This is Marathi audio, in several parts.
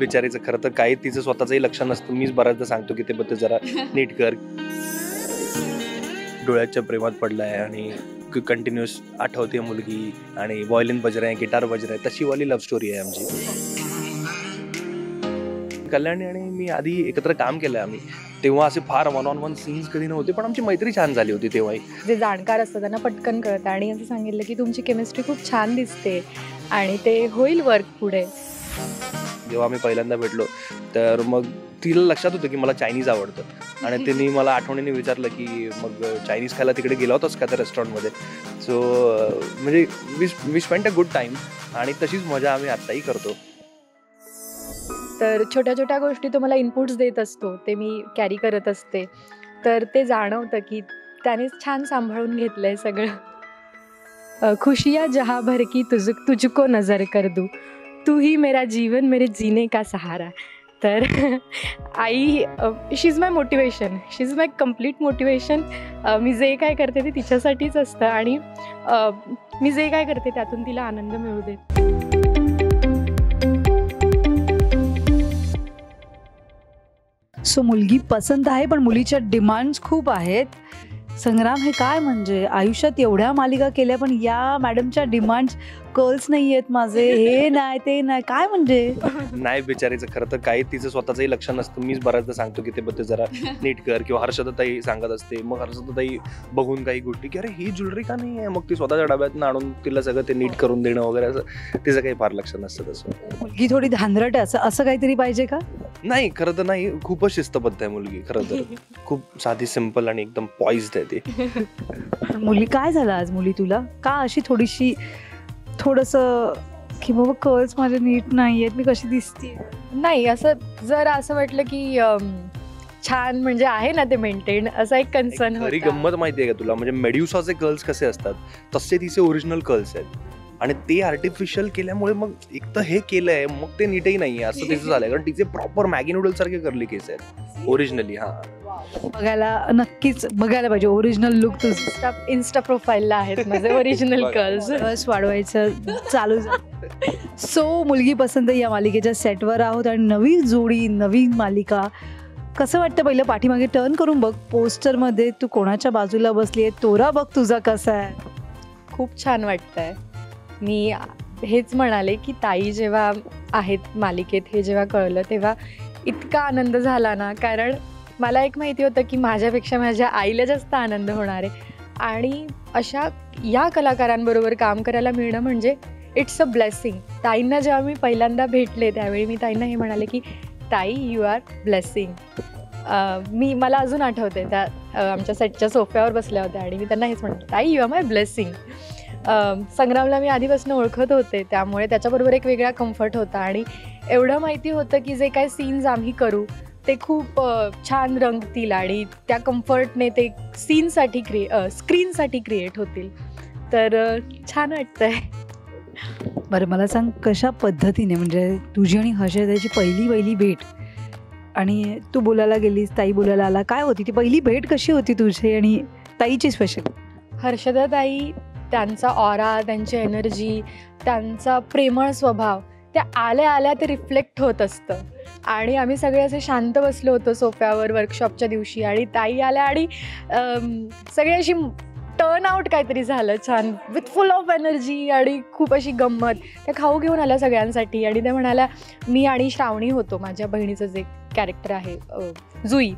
बिचारीचं खरं तर काही तिचं स्वतःचंही लक्ष नसतं. मीच बऱ्याचदा सांगतो की ते बघ जरा नीट कर. डोळ्याच्या प्रेमात पडलाय आणि कंटिन्युअस आठवते मुलगी आणि व्हायोलिन बज आहे, गिटार बज आहे, तशी वाली लव्ह स्टोरी आहे आमची. कल्याणी आणि मी आधी एकत्र काम केलं आम्ही, तेव्हा असे फार वन ऑन वन सीन्स कधी नव्हते, पण आमची मैत्री छान झाली होती तेव्हाही. जे जाणकार असतं त्यांना पटकन कळतं आणि असं सांगितलं की तुमची केमिस्ट्री खूप छान दिसते आणि ते होईल वर्क पुढे. जेव्हा आम्ही पहिल्यांदा भेटलो तर मग तिला लक्षात होतं की मला चायनीज आवडतं आणि तिने मला आठवणीने विचारलं की मग चायनीज खायला तिकडे गेला होतास का त्या रेस्टॉरंटमध्ये. सो म्हणजे we spent a good time आणि तशीच मजा आम्ही आत्ताही करतो. तर छोट्या छोट्या गोष्टी तो मला इनपुट्स देत असतो, ते मी कॅरी करत असते, तर ते जाणवतं की त्यानेच छान सांभाळून घेतलंय सगळं. खुशियाँ जहाँ भर की तुझको नजर कर दूँ, तू ही मेरा जीवन मेरे जीने का सहारा. तर आई she is my motivation, she is my complete motivation. मी जे काय करते ते तिच्यासाठीच असतं आणि मी जे काय करते त्यातून तिला आनंद मिळू दे. सो मुलगी पसंत आहे पण मुलीच्या डिमांड्स खूप आहेत. संग्राम, हे काय म्हणजे आयुष्यात एवढ्या मालिका केल्या पण या मॅडमच्या डिमांड्स कर्ल्स नाही आहेत माझे, हे नाही ते नाही, काय म्हणजे? नाही बिचारीचं खरं तर काही तिचं स्वतःचंही लक्ष नसतं. मीच बऱ्याचदा सांगतो की ते बघ जरा नीट कर, किंवा हर्षदाताई सांगत असते. मग हर्षदाताई बघून काही गोष्टी की अरे ही ज्वेलरी का नाही आहे, मग ती स्वतःच्या डब्यातून आणून तिला सगळं ते नीट करून देणं वगैरे, असं तिचं काही फार लक्ष नसतं. तसं मुलगी थोडी धांदरट आहे असं काहीतरी पाहिजे का? नाही, खरं तर नाही, खूपच शिस्तबद्ध आहे मुलगी. खरं तर खूप साधी सिंपल आणि एकदम पॉइज्ड आहे ती. मुली काय झालं आज मुली तुला का अशी थोडंसं की बाबा कर्ल्स माझे नीट नाही आहेत, मी कशी दिसते? नाही, असं जर असं वाटलं की छान म्हणजे आहे ना ते मेंटेन, असा एक कन्सर्न होता. खरी गंमत माहिती आहे का तुला, म्हणजे मेड्युसाचे कर्ल्स कसे असतात तसे तिचे ओरिजिनल कर्ल्स आहेत आणि ते आर्टिफिशियल केल्यामुळे मग एक तर हे केलंय मग ते नीटही नाहीये असं तिचं झालंय. कारण तिचे प्रॉपर मॅगी नूडल सारखे करली केस आहेत ओरिजिनली. नक्कीच बघायला पाहिजे ओरिजिनल लुक. तुझं इन्स्टा प्रोफाईलला आहेत माझे ओरिजिनल कर्ल्स. वाढवायचं चालू. सो मुलगी पसंत या मालिकेच्या सेटवर आहोत आणि नवीन जोडी, नवीन मालिका. कसं वाटतं? पहिलं पाठीमागे टर्न करून बघ, पोस्टरमध्ये तू कोणाच्या बाजूला बसली आहे, तोरा बघ तुझा कसा आहे. खूप छान वाटतंय. मी हेच म्हणाले की ताई जेव्हा आहेत मालिकेत हे जेव्हा कळलं तेव्हा इतका आनंद झाला ना, कारण मला एक माहिती होतं की माझ्यापेक्षा माझ्या आईला जास्त आनंद होणार आहे आणि अशा या कलाकारांबरोबर काम करायला मिळणं म्हणजे इट्स अ ब्लेसिंग. ताईंना जेव्हा मी पहिल्यांदा भेटले त्यावेळी मी ताईंना हे म्हणाले की ताई यू आर ब्लेसिंग. मला अजून आठवते त्या आमच्या सेटच्या सोफ्यावर बसल्या होत्या आणि मी त्यांना हेच म्हणाले, ताई यू आर माय ब्लेसिंग. संग्रामला मी आधीपासून ओळखत होते त्यामुळे त्याच्याबरोबर एक वेगळा कम्फर्ट होता आणि एवढं माहिती होतं की जे काय सीन्स आम्ही करू ते खूप छान रंगतील आणि त्या कम्फर्टने ते स्क्रीनसाठी क्रिएट होतील. तर छान वाटतंय. बरं मला सांग, कशा पद्धतीने म्हणजे तुझी आणि हर्षदाची पहिली भेट आणि तू बोलायला गेलीस, ताई बोलायला आला, काय होती ती पहिली भेट? कशी होती तुझी आणि ताईची स्पेशल? हर्षदाताई, त्यांचा ऑरा, त्यांची एनर्जी, त्यांचा प्रेमळ स्वभाव, त्या आल्या ते रिफ्लेक्ट होत असतं आणि आम्ही सगळे असे शांत बसलो होतो सोफ्यावर वर्कशॉपच्या दिवशी आणि ताई आल्या आणि सगळे अशी टर्न आउट काहीतरी झालं छान, विथ फुल ऑफ एनर्जी आणि खूप अशी गंमत. त्या खाऊ घेऊन आल्या सगळ्यांसाठी आणि त्या म्हणाल्या, मी आणि श्रावणी होतो, माझ्या बहिणीचं जे कॅरेक्टर आहे जुई,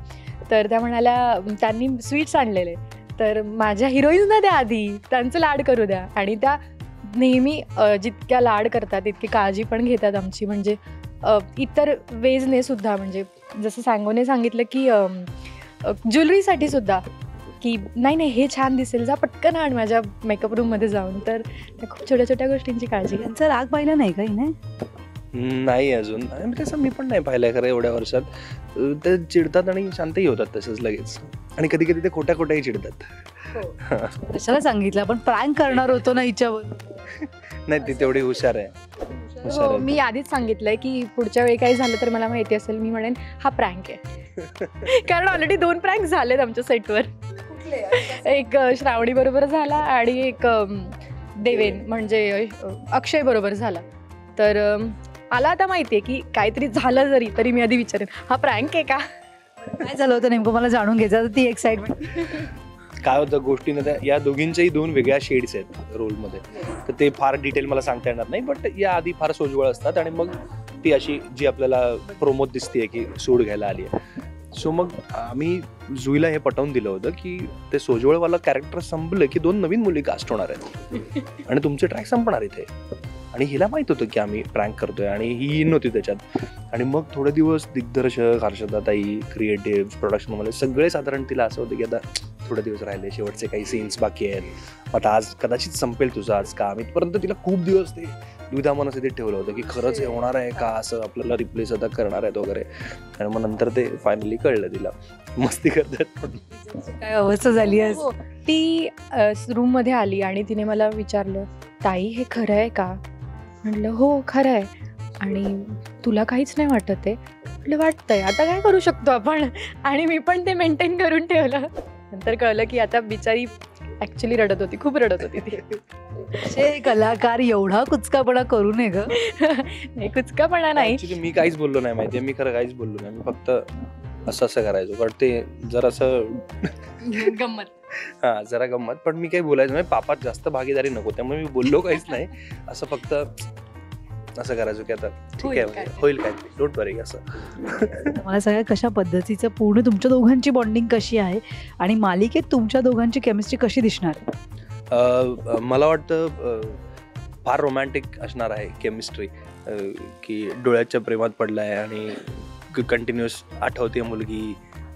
तर त्या म्हणाल्या त्यांनी स्वीट्स आणलेले तर माझ्या हिरोईन्सना द्या आधी, त्यांचं लाड करू द्या. आणि त्या नेहमी जितक्या लाड करतात तितकी काळजी पण घेतात आमची, म्हणजे इतर वेजने सुद्धा, म्हणजे जसं सांगोने सांगितलं की ज्वेलरीसाठी सुद्धा की नाही हे छान दिसेल, जा पटकन आण माझ्या मेकअप रूममध्ये जाऊन. तर त्या खूप छोट्या छोट्या गोष्टींची काळजी. त्यांचा राग पाहिला नाही का हिने? नाही अजून, तसं मी पण नाही पाहिलंय खरं एवढ्या वर्षात. ते चिडतात आणि शांतही होतात तसंच लगेच, आणि कधी कधी ते खोट्याही चिडतात. कशाला सांगितलं, आपण प्रँक करणार होतो ना हिच्यावर. नाही, ती तेवढी हुशार आहे. हो, मी आधीच सांगितलंय की पुढच्या वेळी काही झालं तर मला माहिती असेल, मी म्हणेन हा प्रँक आहे. कारण ऑलरेडी 2 प्रँक झालेत आमच्या सेटवर. एक श्रावणी बरोबर झाला आणि एक देवेन म्हणजे अक्षय बरोबर झाला. तर मला आता माहिती आहे की काहीतरी झालं जरी तरी मी आधी विचारेन हा प्रँक आहे का. काय झालं होतं नेमकं मला जाणून घ्यायचं ती एक्साइटमेंट. काय होतं गोष्टीनं त्या या दोघींच्याही 2 वेगळ्या शेड्स आहेत रोलमध्ये, तर ते फार डिटेल मला सांगता येणार नाही. बट या आधी फार सोज्वळ असतात आणि मग ती अशी जी आपल्याला प्रोमोत दिसते की सूड घ्यायला आली आहे. सो मग आम्ही जुईला हे पटवून दिलं होतं की ते सोज्वळवाला कॅरेक्टर संपलं की 2 नवीन मुली कास्ट होणार आहेत आणि तुमचे ट्रॅक संपणार इथे. आणि हिला माहित होतं की आम्ही प्रँक करतोय आणि ही नव्हती त्याच्यात. आणि मग थोडे दिवस दिग्दर्शक, हर्षदाताई, क्रिएटिव्ह, प्रोडक्शनवाले सगळे साधारण तिला असं होतं की आता थोडे दिवस राहिले, शेवटचे काही सीन्स बाकी आहेत, आता आज कदाचित संपेल तुझं आज काम. इथपर्यंत तिला खूप दिवस ते दुविधा मनस्थितीत ठेवलं होतं की खरंच हे होणार आहे का, असं आपल्याला रिप्लेस आता करणार आहेत वगैरे. आणि मग नंतर ते फायनली कळलं तिला. मस्ती करतात. काय अवस्था झाली आहे. हो, ती रूममध्ये आली आणि तिने मला विचारलं, ताई हे खरं आहे का. म्हटलं हो खरं आहे. आणि तुला काहीच नाही वाटत आहे. म्हटलं वाटतंय, आता काय करू शकतो आपण. आणि मी पण ते मेंटेन करून ठेवलं. नंतर कळलं की आता बिचारी ॲक्च्युली रडत होती, खूप रडत होती ती. असे कलाकार एवढा कुचकापणा करू नये ग. नाही कुचकापणा नाही. ऍक्च्युली मी काहीच बोललो नाही माहितीये, मी खरं काहीच बोललो नाही. मी फक्त असं करायचो कारण ते जर असं गंमत. हा जरा गंमत. पण मी काही बोलायचं नाही, पापात जास्त भागीदारी नको, त्यामुळे मी बोललो काहीच नाही. असं फक्त असं करायचो की आता ठीक आहे होईल काय, डोंट वरी असं. मला सांगा कशा पद्धतीचं पूर्ण तुमच्या दोघांची बॉन्डिंग कशी आहे आणि मालिकेत तुमच्या दोघांची केमिस्ट्री कशी दिसणार. मला वाटतं फार रोमॅन्टिक असणार आहे केमिस्ट्री, की डोळ्याच्या प्रेमात पडलाय आणि कंटिन्युअस आठवते मुलगी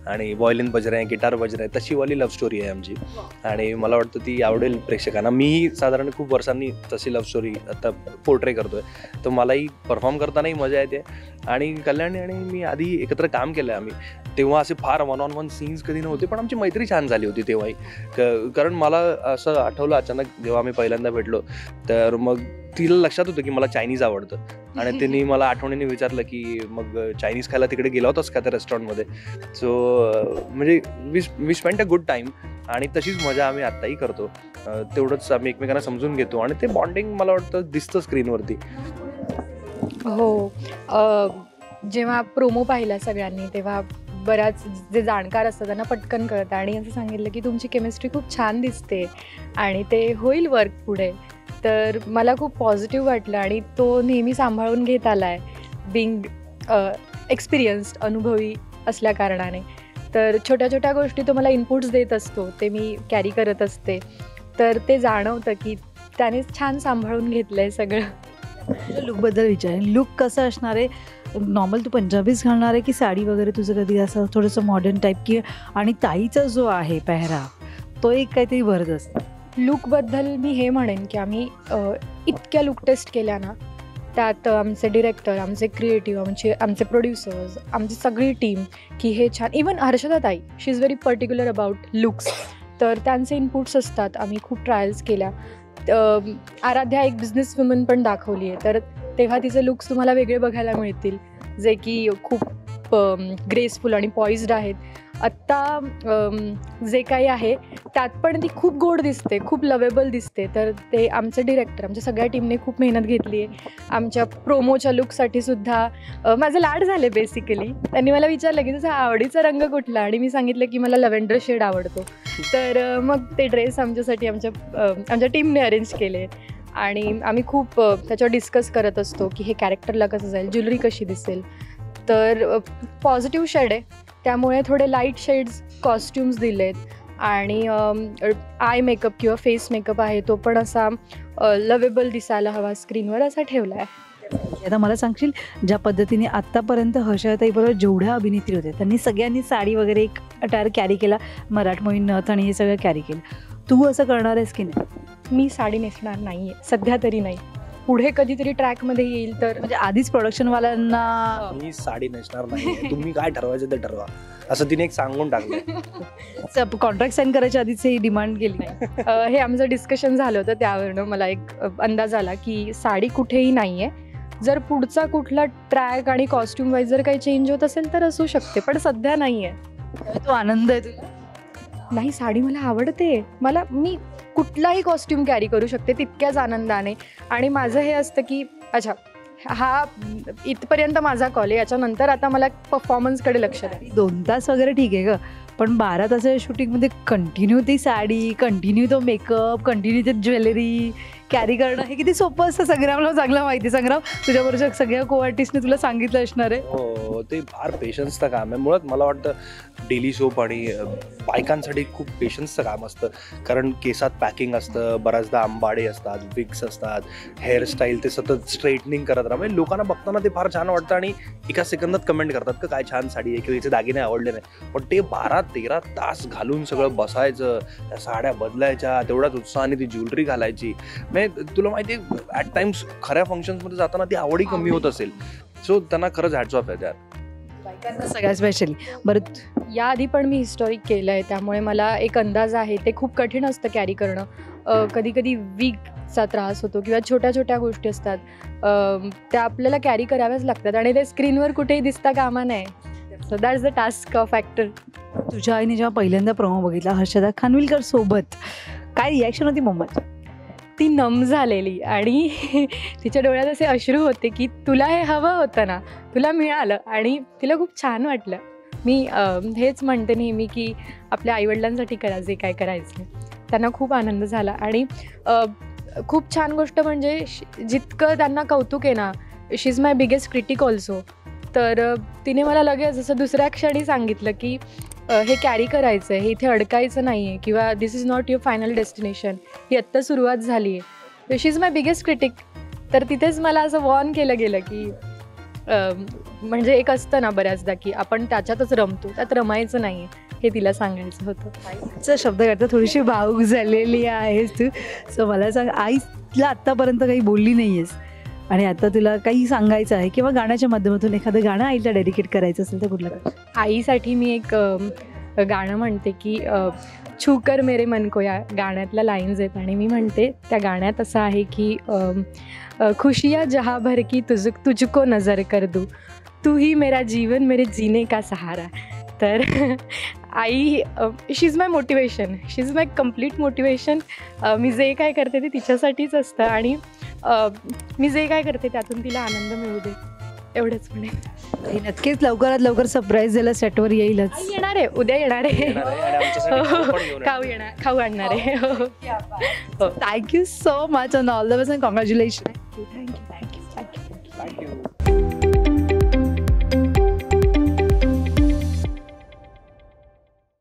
आणि वॉयलिन बज रहे, गिटार बज रहे, तशी वाली लव्ह स्टोरी आहे आमची. आणि मला वाटतं ती आवडेल प्रेक्षकांना. मी साधारण खूप वर्षांनी तशी लव्ह स्टोरी आता पोर्ट्रे करतोय, तर मलाही परफॉर्म करतानाही मजा येते. आणि कल्याणी आणि मी आधी एकत्र काम केलं आहे आम्ही, तेव्हा असे फार 1-on-1 सीन्स कधी नव्हते, पण आमची मैत्री छान झाली होती तेव्हाही. कारण मला असं आठवलं अचानक जेव्हा आम्ही पहिल्यांदा भेटलो, तर मग तिला लक्षात होतं की मला चायनीज आवडतं. आणि तिने मला आठवणीने विचारलं की मग चायनीज खायला तिकडे गेला होतास का त्या रेस्टॉरंटमध्ये. सो म्हणजे we spend a good time आणि तशीच मजा आम्ही आत्ताही करतो. तेवढंच आम्ही एकमेकांना समजून घेतो आणि ते बॉन्डिंग मला वाटतं दिसतं स्क्रीनवरती. हो, जेव्हा प्रोमो पाहिला सगळ्यांनी तेव्हा बऱ्याच जे जाणकार असतात त्यांना पटकन कळतं आणि असं सांगितलं की तुमची केमिस्ट्री खूप छान दिसते आणि ते होईल वर्क पुढे. तर मला खूप पॉझिटिव्ह वाटलं आणि तो नेहमी सांभाळून घेत आला आहे, बिंग एक्सपिरियन्स्ड, अनुभवी असल्या कारणाने. तर छोट्या छोट्या गोष्टी तो मला इनपुट्स देत असतो, ते मी कॅरी करत असते. तर ते जाणवतं की त्याने छान सांभाळून घेतलं आहे सगळं. लुकबद्दल विचारेन, लुक कसं असणार आहे. नॉर्मल तू पंजाबीच घालणार आहे की साडी वगैरे तुझं कधी असं थोडंसं मॉडर्न टाईप की. आणि ताईचा जो आहे पेहराव तो एक काहीतरी भरत असतं. लुकबद्दल मी हे म्हणेन की आम्ही इतक्या लुक टेस्ट केल्या ना, त्यात आमचे डिरेक्टर, आमचे क्रिएटिव्ह, आमचे प्रोड्युसर्स, आमची सगळी टीम की हे छान. इवन हर्षदाताई, she is very particular about looks. तर त्यांचे इनपुट्स असतात. आम्ही खूप ट्रायल्स केल्या. आराध्या एक बिझनेस वुमन पण दाखवली आहे, तर तेव्हा तिचे लुक्स तुम्हाला वेगळे बघायला मिळतील, जे की खूप ग्रेसफुल आणि पॉइज्ड आहेत. आत्ता जे काही आहे त्यात पण ती खूप गोड दिसते, खूप लवेबल दिसते. तर ते आमचे डिरेक्टर, आमच्या सगळ्या टीमने खूप मेहनत घेतली आहे. आमच्या प्रोमोच्या लुकसाठी सुद्धा माझे लाड झाले बेसिकली. त्यांनी मला विचारलं की तुझा आवडीचा रंग कुठला, आणि मी सांगितलं की मला लव्हेंडर शेड आवडतो. तर मग ते ड्रेस आमच्यासाठी आमच्या टीमने अरेंज केले आणि आम्ही खूप त्याच्यावर डिस्कस करत असतो की हे कॅरेक्टरला कसं जाईल, ज्वेलरी कशी दिसेल. तर पॉझिटिव्ह शेड आहे, त्यामुळे थोडे लाईट शेड्स कॉस्ट्युम्स दिलेत. आणि आय मेकअप किंवा फेस मेकअप आहे तो पण असा लवेबल दिसायला हवा स्क्रीनवर, असा ठेवला आहे. आता मला सांगशील, ज्या पद्धतीने आत्तापर्यंत हर्षदाताईबरोबर जेवढ्या अभिनेत्री होत्या त्यांनी सगळ्यांनी साडी वगैरे एक अटायर कॅरी केला, मराठमोळी नथ आणि हे सगळं कॅरी केलं. तू असं करणार आहेस की नाही. मी साडी नेसणार नाही आहे सध्या तरी नाही. पुढे कधीतरी ट्रॅकमध्ये येईल तर. म्हणजे आधीच प्रोडक्शनवाल्यांना मी साडी नेसणार नाही, तुम्ही काय ठरवायचं ते ठरवा, असं तिने एक सांगून टाकलं. कॉन्ट्रॅक्ट साईन करायच्या आधीच ही डिमांड केली. हे आमचं डिस्कशन झालं होतं, त्यावरनं मला एक अंदाज आला की साडी कुठेही नाही आहे. जर पुढचा कुठला ट्रॅक आणि कॉस्ट्युम वाईज जर काही चेंज होत असेल तर असू शकते, पण सध्या नाही आहे. तो आनंद आहे तुला. नाही, साडी मला आवडते. मी कुठलाही कॉस्ट्युम कॅरी करू शकते तितक्याच आनंदाने. आणि माझं हे असतं की अच्छा हा इथपर्यंत माझा कॉल आहे. याच्यानंतर आता मला परफॉर्मन्सकडे लक्ष द्या. 2 तास वगैरे ठीक आहे ग, पण 12 तासाच्या शूटिंगमध्ये कंटिन्यू ती साडी, कंटिन्यू तो मेकअप, कंटिन्यू ते ज्वेलरी कॅरी करणं हे किती सोपं असतं. संग्रामला चांगलं माहिती. संग्राम, तुझ्याबरोबर सगळ्या को आर्टिस्टने तुला सांगितलं असणार आहे. हो, ते फार पेशन्सचं काम आहे. मुळात मला वाटतं डेली सोप आणि बायकांसाठी खूप पेशन्सचं काम असतं, कारण केसात पॅकिंग असतं, बऱ्याचदा आंबाडे असतात, विग्स असतात, हेअरस्टाईल ते सतत स्ट्रेटनिंग करत राहा. म्हणजे लोकांना बघताना ते फार छान वाटतं आणि एका सेकंदात कमेंट करतात की काय छान साडी आहे किंवा हिचे दागिने आवडले नाही. पण ते 12-13 तास घालून सगळं बसायचं, त्या साड्या बदलायच्या, तेवढ्याच उत्साहाने ती ज्वेलरी घालायची. म्हणजे तुला माहिती आहे ॲट टाइम्स खऱ्या फंक्शन्समध्ये जाताना ती आवडी कमी होत असेल. सो त्यांना खरंच हॅट्स ऑफ आहे त्यात. बायकांना सगळ्यात स्पेशली. बरं, याआधी पण मी हिस्टॉरिक केलं आहे, त्यामुळे मला एक अंदाज आहे. ते खूप कठीण असतं कॅरी करणं. कधी कधी वीकचा त्रास होतो किंवा छोट्या छोट्या गोष्टी असतात, त्या आपल्याला कॅरी कराव्याच लागतात आणि ते स्क्रीनवर कुठेही दिसता कामा नये. So that's the task of actor. तुझ्या आईने जेव्हा पहिल्यांदा प्रोमो बघितला हर्षदा खानविलकर सोबत, काय रिॲक्शन होती मम्माची? ती नम झालेली आणि तिच्या डोळ्यात असे अश्रू होते की तुला हे हवं होतं ना, तुला मिळालं आणि तिला खूप छान वाटलं. मी हेच म्हणते नेहमी की आपल्या आईवडिलांसाठी करा जे काय करायचं. त्यांना खूप आनंद झाला आणि खूप छान गोष्ट म्हणजे जितकं त्यांना कौतुक आहे ना, she is my biggest critic also. तर तिने मला लगेच जसं दुसऱ्या क्षणी सांगितलं की हे कॅरी करायचं आहे, हे इथे अडकायचं नाही आहे किंवा this is not your final destination, ही आत्ता सुरुवात झाली आहे. She is my biggest critic. तर तिथेच मला असं वॉर्न केलं गेलं की म्हणजे एक असतं ना बऱ्याचदा की आपण त्याच्यातच रमतो, त्यात रमायचं नाही आहे, हे तिला सांगायचं होतं. आईचा शब्द करता थोडीशी भावूक झालेली आहेस तू. सो मला सांग, आईला आत्तापर्यंत काही बोलली नाही आहेस आणि आता तुला काही सांगायचं आहे किंवा गाण्याच्या माध्यमातून एखादं गाणं आईला डेडिकेट करायचं असेल तर कुठलं? आईसाठी मी एक गाणं म्हणते की छूकर मेरे मन को, या गाण्यातल्या लाईन्स आहेत आणि मी म्हणते त्या गाण्यात असं आहे की खुशियाँ जहाँ भर की तुझको नजर कर दूँ, तू ही मेरा जीवन मेरे जीने का सहारा. तर आई she is my motivation, she is my complete motivation. मी जे काय करते ते तिच्यासाठीच असतं आणि मी जे काय करते त्यातून तिला आनंद मिळू दे, एवढंच म्हणेन. नक्कीच लवकरात लवकर सरप्राईज द्यायला सेटवर येईलच. येणार आहे, उद्या येणार आहे, खाऊ खाऊ आणणार आहे. Thank you so much on all the best and congratulation. Thank you.